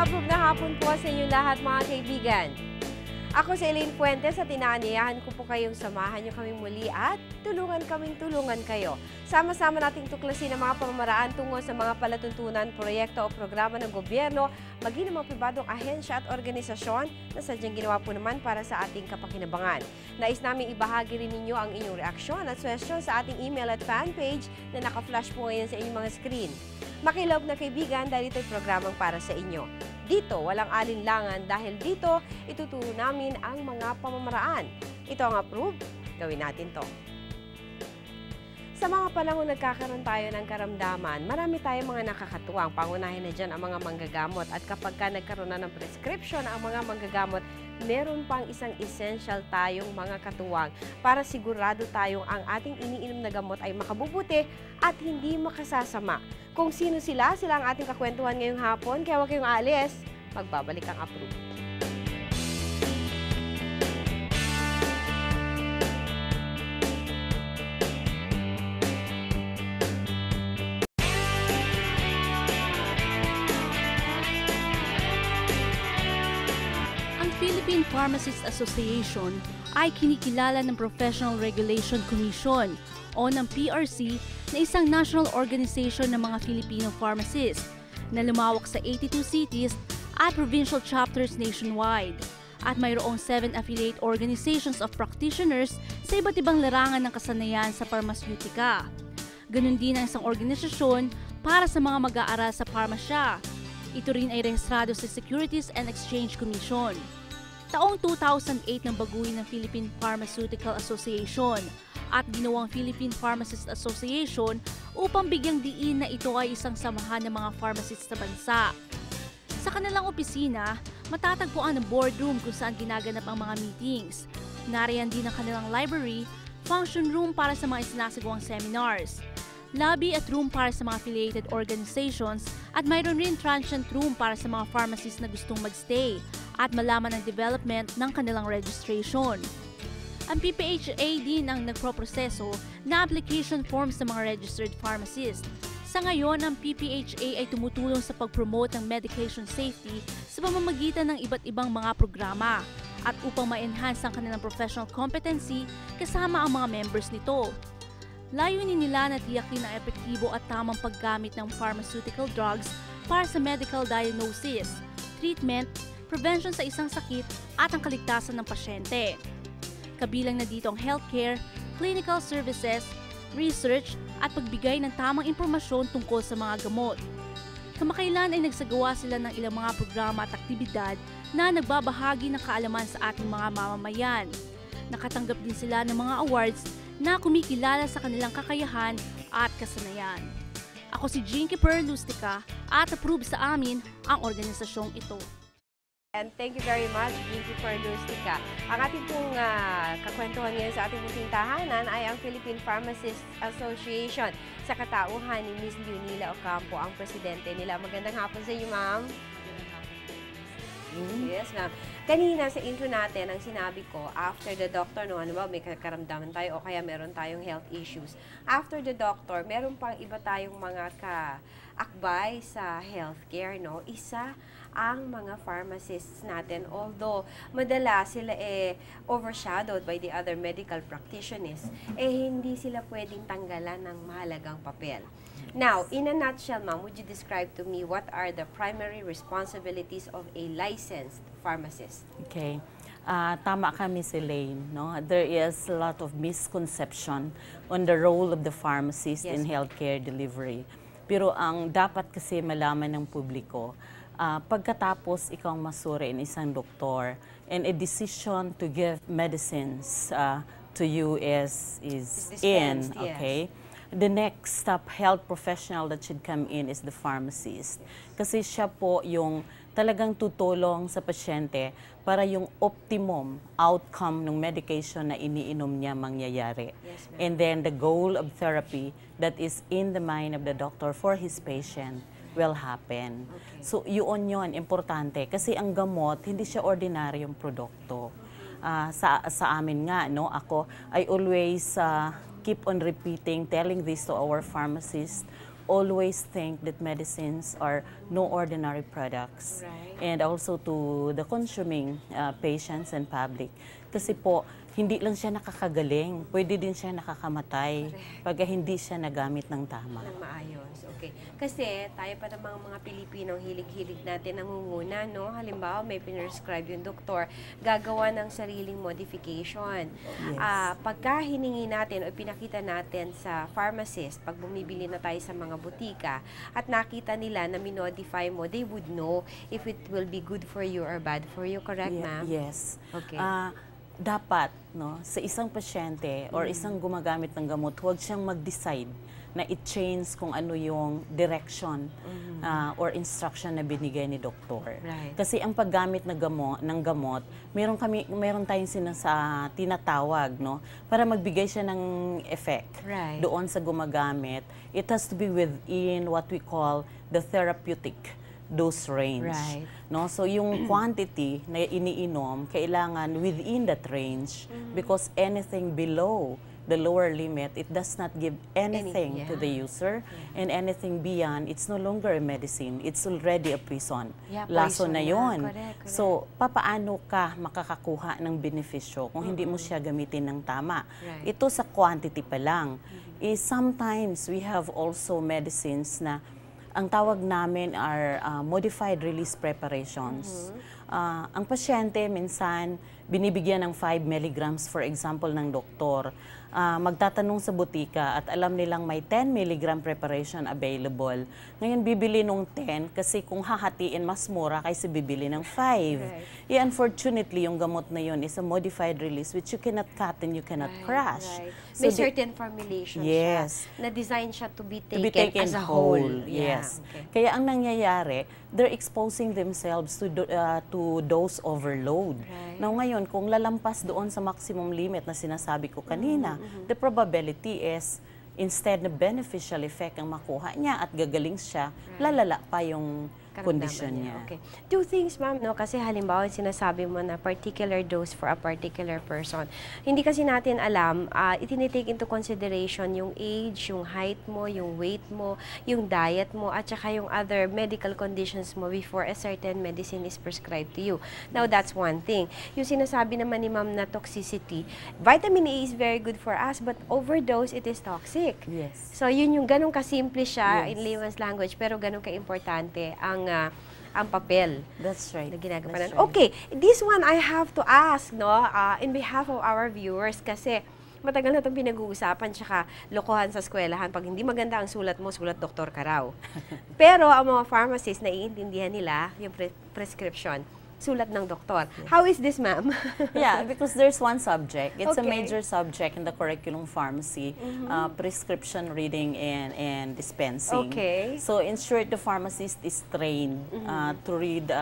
APRUB na hapon po sa inyo lahat mga kaibigan. Ako si Elaine Fuentes at inaanyayahan ko po kayong samahan niyo kaming muli at tulungan kayo. Sama-sama nating tuklasin ang mga pamamaraan tungo sa mga palatuntunan, proyekto o programa ng gobyerno, maging ng mga pribadong ahensya at organisasyon na sadyang ginawa po naman para sa ating kapakinabangan. Nais namin ibahagi rin ninyo ang inyong reaksyon at suwestyon sa ating email at fanpage na naka-flash po ngayon sa inyong mga screen. Makilog na kaibigan dahil ito'y programang para sa inyo. Dito, walang alinlangan dahil dito ituturo namin ang mga pamamaraan. Ito ang APRUB, gawin natin to. Sa mga panahon nagkakaroon tayo ng karamdaman, marami tayong mga nakakatuwang. Pangunahin na dyan ang mga manggagamot at kapag ka nagkaroon na ng prescription ang mga manggagamot, meron pang isang essential tayong mga katuwang para sigurado tayong ang ating iniinom na gamot ay makabubuti at hindi makasasama. Kung sino sila ang ating kakwentuhan ngayong hapon, kaya huwag kayong aalis, magbabalik ang APRUB. Philippine Pharmacists Association ay kinikilala ng Professional Regulation Commission o ng PRC na isang national organization ng mga Filipino pharmacists na lumawak sa 82 cities at provincial chapters nationwide. At mayroong 7 affiliate organizations of practitioners sa iba't ibang larangan ng kasanayan sa pharmaceutica. Ganun din ang isang organisasyon para sa mga mag-aaral sa parmasya. Ito rin ay rehistrado sa Securities and Exchange Commission. Taong 2008 nang baguhin ng Philippine Pharmaceutical Association at ginawang Philippine Pharmacists Association upang bigyang diin na ito ay isang samahan ng mga pharmacists sa bansa. Sa kanilang opisina, matatagpuan ang boardroom kung saan ginaganap ang mga meetings. Nariyan din ang kanilang library, function room para sa mga isinasagawang seminars, lobby at room para sa mga affiliated organizations at mayroon rin transient room para sa mga pharmacists na gustong magstay at malaman ang development ng kanilang registration. Ang PPHA din ang nagproproseso na application forms sa mga registered pharmacists. Sa ngayon, ang PPHA ay tumutulong sa pag-promote ng medication safety sa pamamagitan ng iba't ibang mga programa at upang ma-enhance ang kanilang professional competency kasama ang mga members nito. Layunin nila na tiyakin ang epektibo at tamang paggamit ng pharmaceutical drugs para sa medical diagnosis, treatment, prevention sa isang sakit at ang kaligtasan ng pasyente. Kabilang na dito ang healthcare, clinical services, research at pagbigay ng tamang impormasyon tungkol sa mga gamot. Kamakailan ay nagsagawa sila ng ilang mga programa at aktibidad na nagbabahagi ng kaalaman sa ating mga mamamayan. Nakatanggap din sila ng mga awards na kumikilala sa kanilang kakayahan at kasanayan. Ako si Jinky Perlustica at APRUB sa amin ang organisasyong ito. And thank you very much, Jinky Perlustica. Ang ating pong kakwentuhan ngayon sa ating munting tahanan ay ang Philippine Pharmacists Association. Sa katauhan ni Ms. Leonila Ocampo, ang presidente nila. Magandang hapon sa iyo, ma'am. Yes, ma'am. Kanina sa intro natin, ang sinabi ko, after the doctor, no, ano ba, may karamdaman tayo o kaya meron tayong health issues. After the doctor, meron pang iba tayong mga kaakbay sa healthcare, no? Isa ang mga pharmacists natin, although madalas sila overshadowed by the other medical practitioners, hindi sila pwedeng tanggalan ng mahalagang papel. Now, in a nutshell, ma'am, would you describe to me what are the primary responsibilities of a licensed pharmacist? Okay. Tama ka, Miss Elaine. No? There is a lot of misconception on the role of the pharmacist in healthcare delivery. Pero ang dapat kasi malaman ng publiko, pagkatapos ikaw masuri ng isang doktor and a decision to give medicines to you is in, okay? The next health professional that should come in is the pharmacist. Kasi siya po yung talagang tutulong sa pasyente para yung optimum outcome ng medication na iniinom niya mangyayari. Yes, and then the goal of therapy that is in the mind of the doctor for his patient will happen. Okay. So yun, importante. Kasi ang gamot, hindi siya ordinaryong produkto. Sa amin nga, no, ako, I always keep on repeating, telling this to our pharmacists, always think that medicines are no ordinary products. Right. And also to the consuming patients and public. Kasi po, hindi lang siya nakakagaling, pwede din siya nakakamatay pag hindi siya nagamit ng tama. Ng maayos, okay. Kasi tayo pa namang mga Pilipinong hilig-hilig natin nangunguna, no? Halimbawa, may pinrescribe yung doktor, gagawa ng sariling modification. Yes. Pagka hiningi natin o pinakita natin sa pharmacist, pag bumibili na tayo sa mga butika, at nakita nila na minodify mo, they would know if it will be good for you or bad for you, correct, ma'am? Yes. Okay. Dapat, no, sa isang pasyente or isang gumagamit ng gamot, huwag siyang mag-decide na i-change kung ano yung direction or instruction na binigay ni doktor. Right. Kasi ang paggamit ng gamot, meron tayong tinatawag, no, para magbigay siya ng effect doon sa gumagamit. It has to be within what we call the therapeutic dose range. Right. No? So yung quantity na iniinom, kailangan within that range because anything below the lower limit, it does not give anything to the user, and anything beyond, it's no longer a medicine, it's already a poison. Laso na yun. Correct. So, papaano ka makakakuha ng benepisyo kung hindi mo siya gamitin ng tama? Ito sa quantity pa lang. Sometimes we have also medicines na ang tawag namin are modified release preparations. Ang pasyente minsan binibigyan ng 5 milligrams for example ng doktor. Magtatanong sa butika at alam nilang may 10 milligram preparation available. Ngayon bibili nung 10 kasi kung hahatiin mas mura kaysa bibili ng 5. Unfortunately, yung gamot na yun is a modified release which you cannot cut and you cannot crush. May certain formulation siya na design siya to be taken as a whole. Yes. Kaya ang nangyayari, they're exposing themselves to dose overload. Now ngayon, kung lalampas doon sa maximum limit na sinasabi ko kanina, the probability is instead na beneficial effect ang makuha niya at gagaling siya, lalala pa yung condition niya. Okay. Two things, ma'am, no? Kasi halimbawa, sinasabi mo na particular dose for a particular person. Hindi kasi natin alam, itinitake into consideration yung age, yung height mo, yung weight mo, yung diet mo, at saka yung other medical conditions mo before a certain medicine is prescribed to you. Now, that's one thing. Yung sinasabi naman ni ma'am na toxicity, vitamin A is very good for us, but overdose, it is toxic. Yes. So, yun yung ganun kasimple siya in layman's language, pero ganun ka-importante ang papel. That's right. Na ginagawa That's natin. Okay, this one I have to ask, no, in behalf of our viewers, kasi matagal na itong pinag-uusapan, tsaka lokohan sa eskwelahan. Pag hindi maganda ang sulat mo, sulat doktor ka raw. Pero ang mga pharmacists, naiintindihan nila yung prescription. Sulat ng doktor. How is this, ma'am? Yeah, because there's one subject. It's a major subject in the curriculum pharmacy, prescription reading and dispensing. Okay. So in short, the pharmacist is trained to read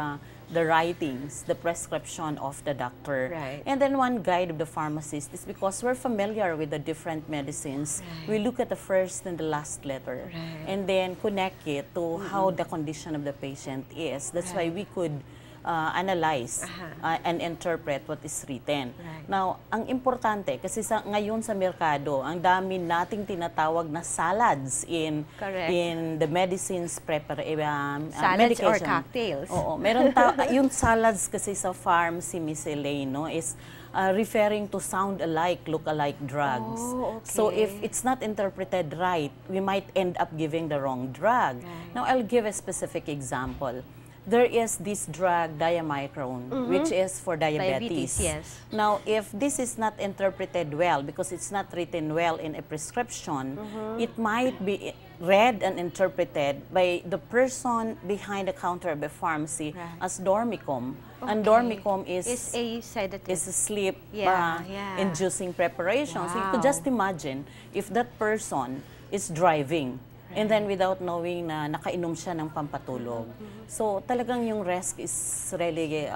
the writings, the prescription of the doctor. Right. And then one guide of the pharmacist is because we're familiar with the different medicines, we look at the first and the last letter and then connect it to how the condition of the patient is. That's why we could analyze and interpret what is written. Now, ang importante, kasi ngayon sa merkado, ang dami nating tinatawag na salads in the medicines salads or cocktails. Oo, meron yung salads kasi sa pharmacy, Miss Elaine, no, is referring to sound-alike, look-alike drugs. So if it's not interpreted right, we might end up giving the wrong drug. Now, I'll give a specific example. There is this drug, diamicrone, which is for diabetes. Now, if this is not interpreted well, because it's not written well in a prescription, it might be read and interpreted by the person behind the counter of the pharmacy as dormicum. And dormicum is a sedative. Is a sleep-inducing preparation. So you could just imagine if that person is driving, and then without knowing na nakainom siya ng pampatulog. So talagang yung risk is really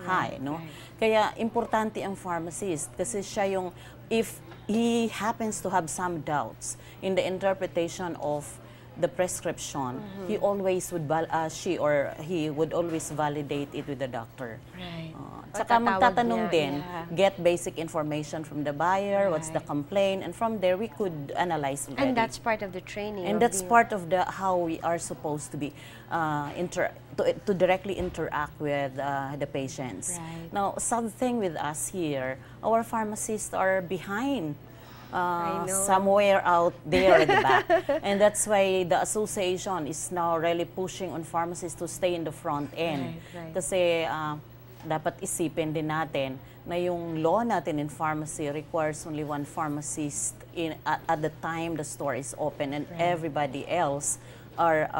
high, no? Kaya importante ang pharmacist kasi siya yung, if he happens to have some doubts in the interpretation of the prescription, he always would, she or he would always validate it with the doctor. Saka magtatanong niya, din, yeah. get basic information from the buyer, what's the complaint, and from there we could analyze already. And that's part of the training. And that's part of the how we are supposed to be to directly interact with the patients. Right. Now, something with us here, our pharmacists are behind. Somewhere out there at the back. And that's why the association is now really pushing on pharmacists to stay in the front end. Right. Kasi dapat isipin din natin na yung law natin in pharmacy requires only one pharmacist at the time the store is open, and everybody else are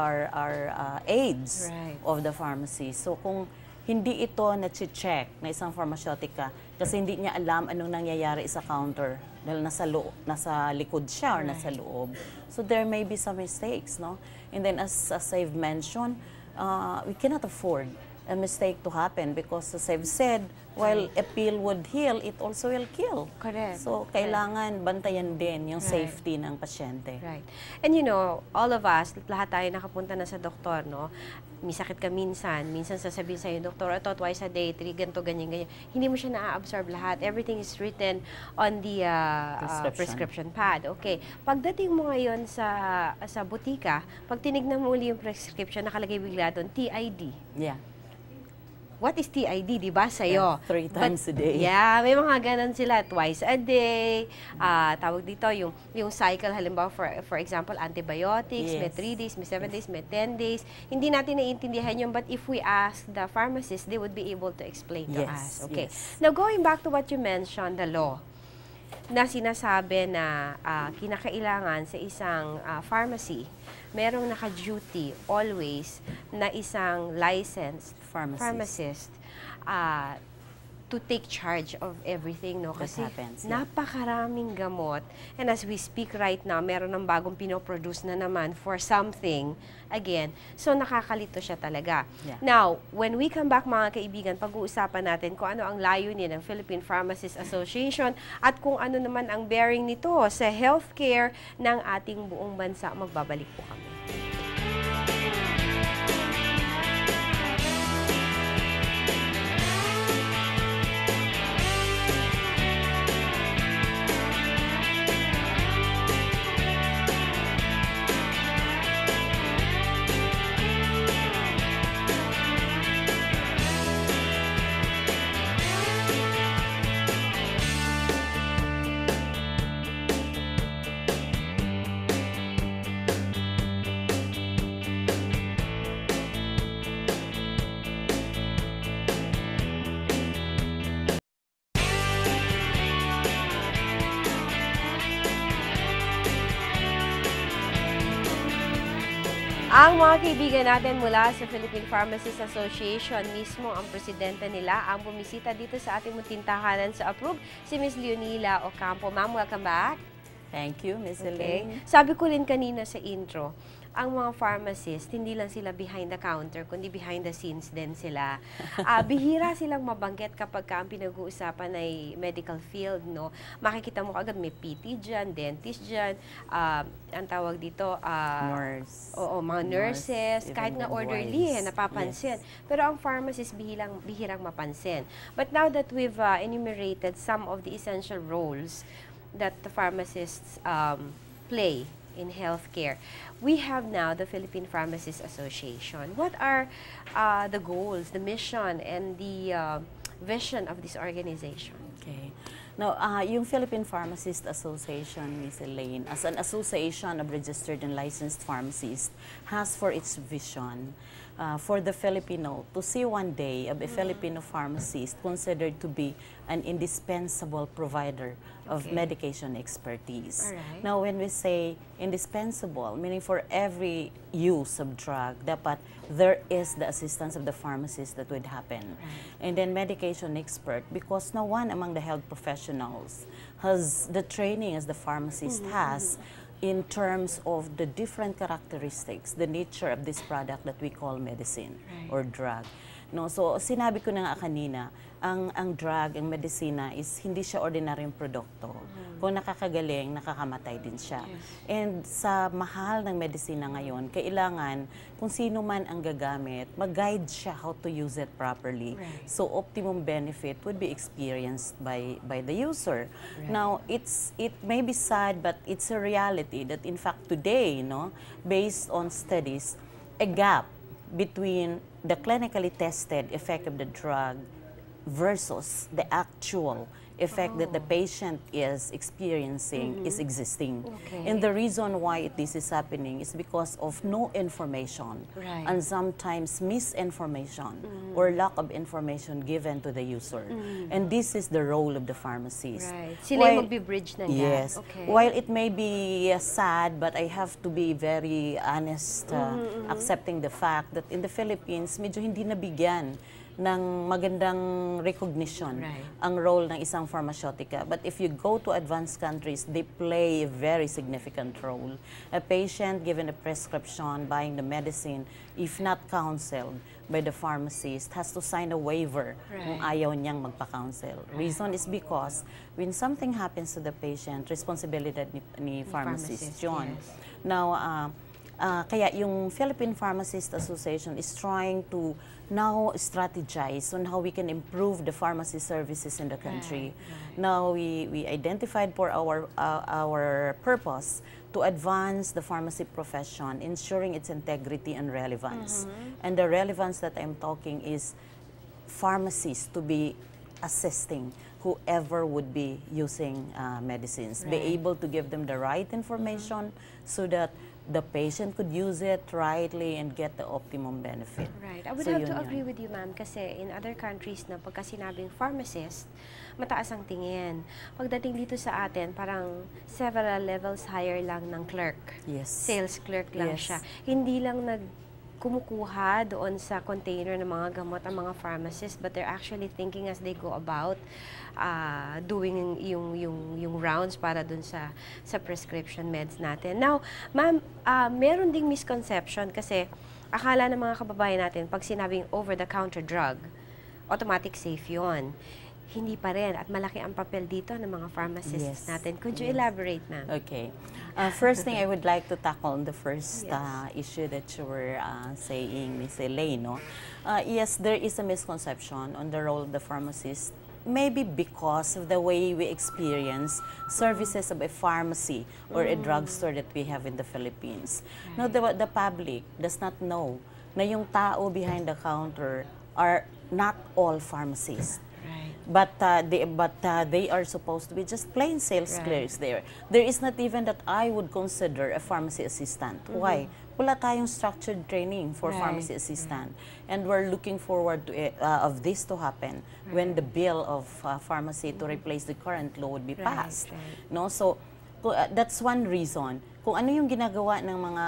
aides of the pharmacy. So kung hindi ito na-check na isang pharmaceutica kasi hindi niya alam anong nangyayari sa counter dahil nasa likod siya or nasa loob. So there may be some mistakes, no? And then as I've mentioned, we cannot afford a mistake to happen because as I've said, while a pill would heal, it also will kill. Correct. So kailangan bantayan din yung safety ng pasyente. Right. And you know, all of us, lahat tayo nakapunta na sa doktor, no? May sakit ka minsan sasabihin sa'yo, doktor, ito twice a day, 3, ganito, ganyan. Hindi mo siya na-absorb lahat. Everything is written on the prescription pad. Okay. Pagdating mo ngayon sa butika, pag tinignan mo uli yung prescription, nakalagay bigla doon, TID. Yeah. What is TID, di ba, sa'yo? 3 times a day. Yeah, may mga ganon sila, twice a day. Tawag dito, yung cycle, halimbawa, for example, antibiotics, may 3 days, may 7 days, may 10 days. Hindi natin naiintindihan yun, but if we ask the pharmacist, they would be able to explain to us. Okay. Now, going back to what you mentioned, the law, na sinasabi na kinakailangan sa isang pharmacy, merong naka-duty always na isang licensed pharmacist to take charge of everything, no? Kasi napakaraming gamot. And as we speak right now, meron ng bagong pinoproduce na naman for something. Again, so nakakalito siya talaga. Now, when we come back, mga kaibigan, pag-uusapan natin kung ano ang layunin ng Philippine Pharmacists Association at kung ano naman ang bearing nito sa healthcare ng ating buong bansa. Magbabalik po kami. Ang mga kaibigan natin mula sa Philippine Pharmacists Association, mismo ang presidente nila ang bumisita dito sa ating munting tahanan sa APRUB, si Ms. Leonila Ocampo. Ma'am, welcome back. Thank you, Ms. Elaine. Sabi ko rin kanina sa intro, ang mga pharmacists, hindi lang sila behind the counter, kundi behind the scenes din sila. Bihira silang mabanggit kapag ang pinag-uusapan ay medical field, no? Makikita mo agad may PT dyan, dentist dyan, ang tawag dito, nurse. Oo, mga nurses, kahit nga orderly, napapansin. Pero ang pharmacist, bihirang mapansin. But now that we've enumerated some of the essential roles that the pharmacists play in healthcare, we have now the Philippine Pharmacists Association. What are the goals, the mission, and the vision of this organization? Okay. Now, yung Philippine Pharmacists Association, Ms. Elaine, as an association of registered and licensed pharmacists, has for its vision for the Filipino to see one day a Filipino pharmacist considered to be an indispensable provider of medication expertise. Now, when we say indispensable, meaning for every use of drug, dapat there is the assistance of the pharmacist that would happen. And then medication expert, because no one among the health professionals has the training as the pharmacist has in terms of the different characteristics, the nature of this product that we call medicine or drug. No, so sinabi ko na nga kanina, ang drug, ang medisina is hindi siya ordinaryong produkto. Kung nakakagaling, nakakamatay din siya. And sa mahal ng medisina ngayon, kailangan kung sino man ang gagamit, mag-guide siya how to use it properly. So optimum benefit would be experienced by the user. Now, it may be sad, but it's a reality that in fact today, no, based on studies, a gap between the clinically tested effect of the drug versus the actual effect that the patient is experiencing is existing. And the reason why this is happening is because of no information and sometimes misinformation or lack of information given to the user. And this is the role of the pharmacist. Sila yung magbi-bridge ng Yes. While it may be sad, but I have to be very honest accepting the fact that in the Philippines, medyo hindi nabigyan ng magandang recognition ang role ng isang pharmaceutica. But if you go to advanced countries, they play a very significant role. A patient given a prescription, buying the medicine, if not counseled by the pharmacist, has to sign a waiver kung ayaw niyang magpa-counsel. Reason is because when something happens to the patient, responsibility ni pharmacist yun. Now, kaya yung Philippine Pharmacists Association is trying to now strategize on how we can improve the pharmacy services in the country. Now we identified for our purpose to advance the pharmacy profession, ensuring its integrity and relevance. And the relevance that I'm talking is pharmacists to be assisting whoever would be using medicines, be able to give them the right information so that the patient could use it rightly and get the optimum benefit. I would have to agree with you, ma'am, kasi in other countries na pagka sinabing pharmacist, mataas ang tingin. Pagdating dito sa atin, parang several levels higher lang ng clerk. Sales clerk lang siya. Hindi lang kumukuha doon sa container ng mga gamot ang mga pharmacists, but they're actually thinking as they go about doing yung rounds para dun sa prescription meds natin. Now, ma'am, meron ding misconception kasi akala ng mga kababayan natin pag sinabing over-the-counter drug, automatic safe yun. Hindi pa rin at malaki ang papel dito ng mga pharmacists natin. Could you elaborate, ma'am? Okay. First thing I would like to tackle on the first issue that you were saying, Ms. Elaine. No? Yes, there is a misconception on the role of the pharmacist, maybe because of the way we experience services of a pharmacy or a drugstore that we have in the Philippines. Now, the public does not know na yung tao behind the counter are not all pharmacists. But they are supposed to be just plain sales clerks there. There is not even that I would consider a pharmacy assistant. Why? Wala tayong structured training for pharmacy assistant. And we're looking forward to of this to happen when the bill of pharmacy to replace the current law would be passed. No? So, that's one reason. Kung ano yung ginagawa ng mga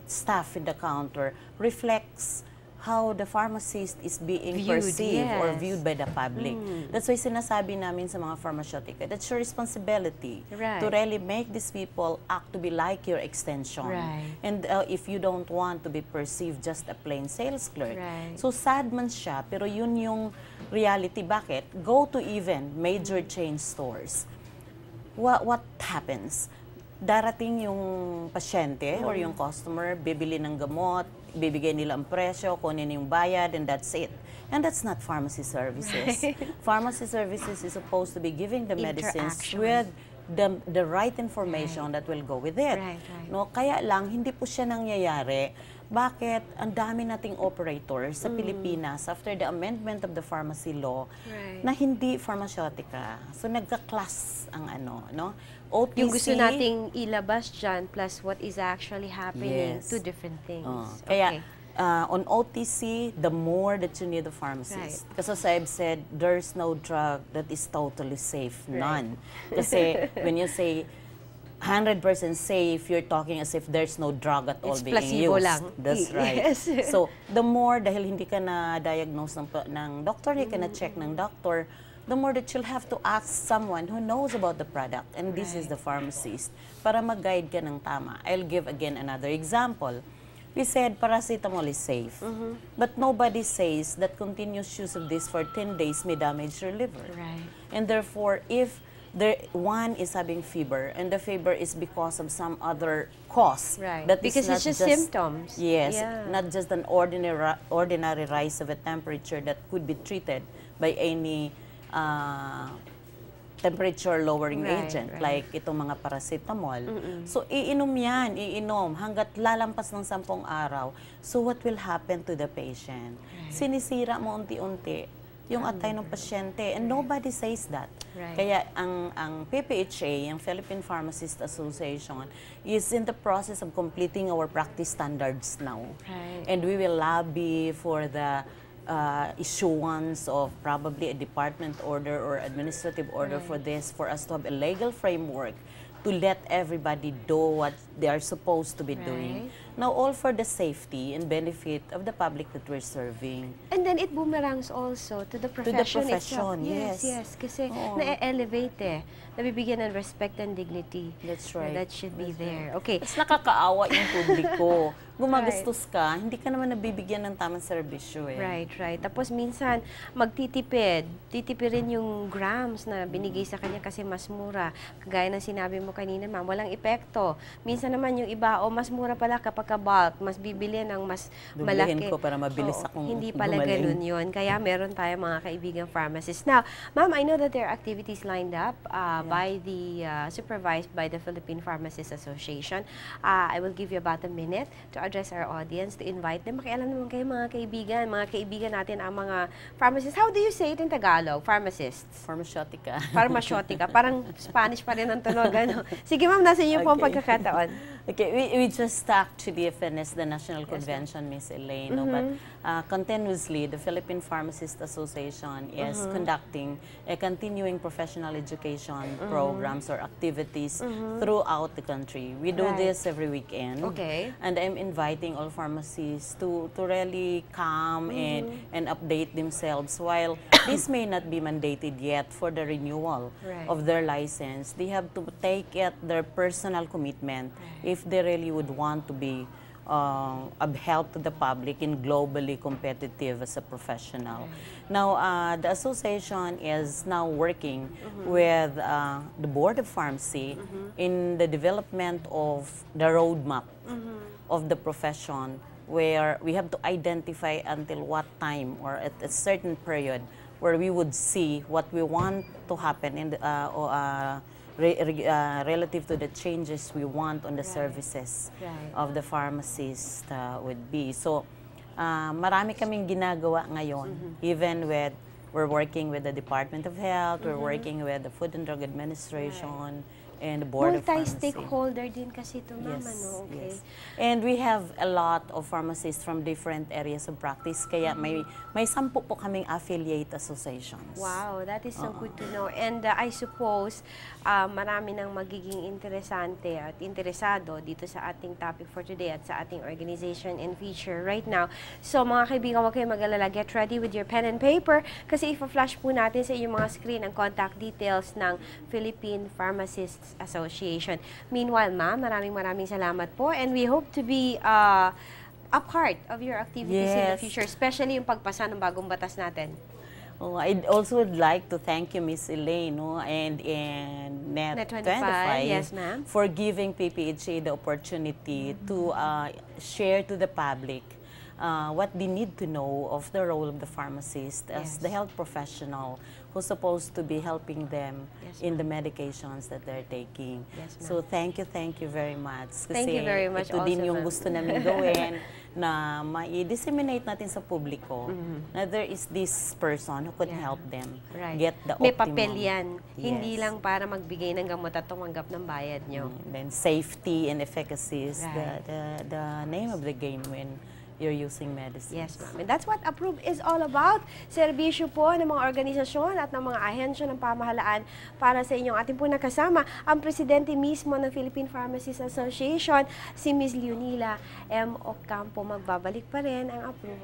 staff in the counter reflects how the pharmacist is being perceived or viewed by the public. That's why sinasabi namin sa mga pharmaceutica, that's your responsibility to really make these people act to be like your extension. And if you don't want to be perceived just a plain sales clerk. So sad man siya, pero yun yung reality. Bakit? Go to even major chain stores. What happens? Darating yung pasyente or yung customer, bibili ng gamot, bibigay nila ang presyo, kunin yung bayad, and that's it. And that's not pharmacy services. Pharmacy services is supposed to be giving the medicines with the right information that will go with it. No, kaya lang, hindi po siya nangyayari. Bakit ang dami nating operators sa Pilipinas after the amendment of the pharmacy law na hindi pharmaceutica. So nagka-class ang no? OTC, yung gusto nating ilabas dyan plus what is actually happening, two different things. Kaya on OTC, the more that you need a pharmacist. Because as I've said, there's no drug that is totally safe. None. Kasi when you say 100% safe, you're talking as if there's no drug at all being used. Lang. That's right. So, the more, dahil hindi ka na-diagnose ng doctor, hindi ka na-check ng doctor, the more that you'll have to ask someone who knows about the product, and this is the pharmacist, para mag-guide ka ng tama. I'll give again another example. we said paracetamol is safe. But nobody says that continuous use of this for 10 days may damage your liver. Right. And therefore, if one is having fever, and the fever is because of some other cause. Right. That Because is not it's just symptoms. Yes, Yeah. not just an ordinary rise of a temperature that could be treated by any temperature-lowering agent, like itong mga paracetamol. So, iinom yan, hanggat lalampas ng 10 araw. So, what will happen to the patient? Sinisira mo unti-unti yung atay ng pasyente, and nobody says that. Kaya ang PPHA, ang Philippine Pharmacists Association, is in the process of completing our practice standards now. And we will lobby for the issuance of probably a department order or administrative order for this, for us to have a legal framework to let everybody do what they are supposed to be doing. Now, all for the safety and benefit of the public that we're serving. And then it boomerangs also to the profession itself. Yes. Yes, kasi na-elevate nabibigyan ng respect and dignity. That's right. That should be there. Okay. Mas nakakaawa yung publiko. Gumagastos ka, hindi ka naman nabibigyan ng tamang serbisyo Right. Tapos minsan, titipirin yung grams na binigay sa kanya kasi mas mura. Kagaya ng sinabi mo kanina, ma'am, walang epekto. Minsan naman yung iba, mas mura pala kapag bulk, mas bibili ng mas malaki. Dublihin ko para mabilis akong hindi pala gumaling. ganun yun. Kaya meron tayo mga kaibigang pharmacists. Now, ma'am, I know that there are activities lined up by the, supervised by the Philippine Pharmacists Association. I will give you about a minute to address our audience, to invite them. Makialam naman kayo mga kaibigan natin ang mga pharmacists. How do you say it in Tagalog? Pharmacists? Pharmaceutica. Pharmaceutica. Parang Spanish pa rin ang tunog. Ano? Sige ma'am, nasa inyo po ang pagkakataon. Okay, we just actually finished the National Convention, Miss Elaine, but continuously, the Philippine Pharmacists Association is conducting a continuing professional education programs or activities throughout the country. We do this every weekend. Okay. And I'm inviting all pharmacists to really come and update themselves. While this may not be mandated yet for the renewal of their license, they have to take it their personal commitment if they really would want to be of help to the public and globally competitive as a professional. Now, the association is now working with the Board of Pharmacy in the development of the roadmap of the profession, where we have to identify until what time or at a certain period where we would see what we want to happen in the, relative to the changes we want on the services of the pharmacist would be. So, marami kaming ginagawa ngayon, even with, we're working with the Department of Health, we're working with the Food and Drug Administration, and the Board of Pharmacy. Multi-stakeholder din kasi ito, ma'am. Okay. And we have a lot of pharmacists from different areas of practice, kaya may 10 po kaming affiliate associations. Wow, that is so good to know. And I suppose marami nang magiging interesante at interesado dito sa ating topic for today at sa ating organization and feature right now. So mga kaibigan, huwag kayong mag-alala. Get ready with your pen and paper kasi ipa-flash po natin sa inyong mga screen ang contact details ng Philippine Pharmacists Association. Meanwhile, ma'am, maraming salamat po, and we hope to be a part of your activities in the future, especially yung pagpasa ng bagong batas natin. Oh, I also would like to thank you, Miss Elaine, and Net25, for giving PPHA the opportunity to share to the public what they need to know of the role of the pharmacist as the health professional who's supposed to be helping them in the medications that they're taking. So thank you very much. Kasi thank you very much. Ito din yung gusto namin gawin na ma-disseminate natin sa publiko na there is this person who could help them get the May optimum. papel yan. Hindi lang para magbigay ng gamot at tumanggap ng bayad nyo. Then safety and efficacy is the name of the game when you're using medicines. Yes, ma'am. And that's what APRUB is all about. Serbisyo po ng mga organisasyon at ng mga ahensya ng pamahalaan para sa inyong ating po nakasama ang presidente mismo ng Philippine Pharmacists Association, si Ms. Leonila M. Ocampo. Magbabalik pa rin ang APRUB.